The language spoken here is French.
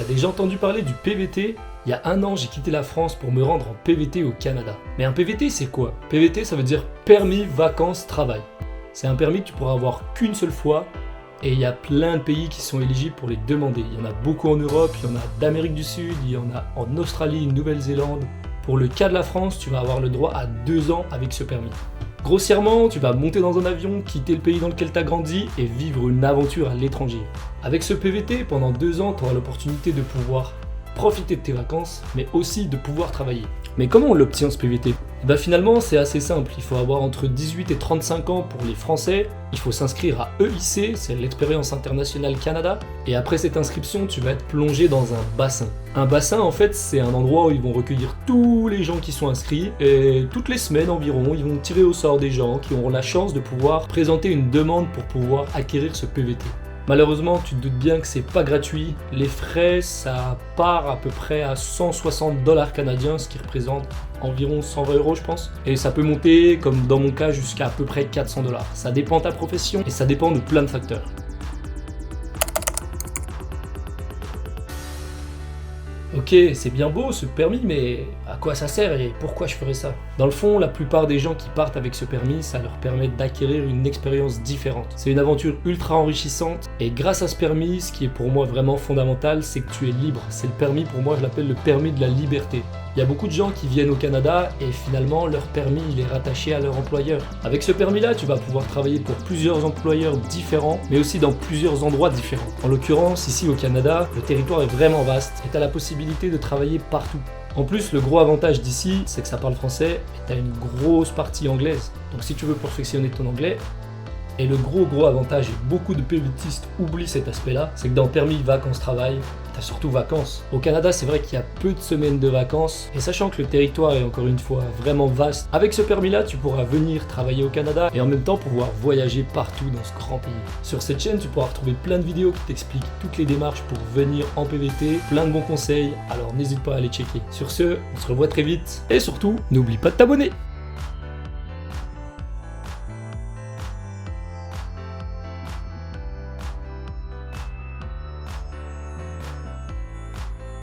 T'as déjà entendu parler du PVT? Il y a un an, j'ai quitté la France pour me rendre en PVT au Canada. Mais un PVT, c'est quoi? PVT, ça veut dire permis vacances travail. C'est un permis que tu pourras avoir qu'une seule fois et il y a plein de pays qui sont éligibles pour les demander. Il y en a beaucoup en Europe, il y en a d'Amérique du Sud, il y en a en Australie, Nouvelle-Zélande. Pour le cas de la France, tu vas avoir le droit à 2 ans avec ce permis. Grossièrement, tu vas monter dans un avion, quitter le pays dans lequel tu as grandi et vivre une aventure à l'étranger. Avec ce PVT, pendant 2 ans, tu auras l'opportunité de pouvoir profiter de tes vacances, mais aussi de pouvoir travailler. Mais comment on l'obtient ce PVT? Finalement, c'est assez simple. Il faut avoir entre 18 et 35 ans pour les Français. Il faut s'inscrire à EIC, c'est l'Expérience Internationale Canada. Et après cette inscription, tu vas être plongé dans un bassin. Un bassin, en fait, c'est un endroit où ils vont recueillir tous les gens qui sont inscrits. Et toutes les semaines environ, ils vont tirer au sort des gens qui auront la chance de pouvoir présenter une demande pour pouvoir acquérir ce PVT. Malheureusement, tu te doutes bien que c'est pas gratuit. Les frais, ça part à peu près à 160 $ canadiens, ce qui représente environ 120 € je pense. Et ça peut monter, comme dans mon cas, jusqu'à peu près 400 $. Ça dépend de ta profession et ça dépend de plein de facteurs. Ok, c'est bien beau ce permis, mais à quoi ça sert et pourquoi je ferais ça? Dans le fond, la plupart des gens qui partent avec ce permis, ça leur permet d'acquérir une expérience différente. C'est une aventure ultra enrichissante et grâce à ce permis, ce qui est pour moi vraiment fondamental, c'est que tu es libre. C'est le permis, pour moi je l'appelle le permis de la liberté. Il y a beaucoup de gens qui viennent au Canada et finalement leur permis il est rattaché à leur employeur. Avec ce permis-là, tu vas pouvoir travailler pour plusieurs employeurs différents, mais aussi dans plusieurs endroits différents. En l'occurrence, ici au Canada, le territoire est vraiment vaste et tu as la possibilité de travailler partout. En plus, le gros avantage d'ici, c'est que ça parle français et tu as une grosse partie anglaise. Donc si tu veux perfectionner ton anglais, et le gros avantage, et beaucoup de PVTistes oublient cet aspect-là, c'est que dans permis vacances-travail, t'as surtout vacances. Au Canada, c'est vrai qu'il y a peu de semaines de vacances, et sachant que le territoire est encore une fois vraiment vaste, avec ce permis-là, tu pourras venir travailler au Canada et en même temps pouvoir voyager partout dans ce grand pays. Sur cette chaîne, tu pourras retrouver plein de vidéos qui t'expliquent toutes les démarches pour venir en PVT, plein de bons conseils, alors n'hésite pas à les checker. Sur ce, on se revoit très vite, et surtout, n'oublie pas de t'abonner!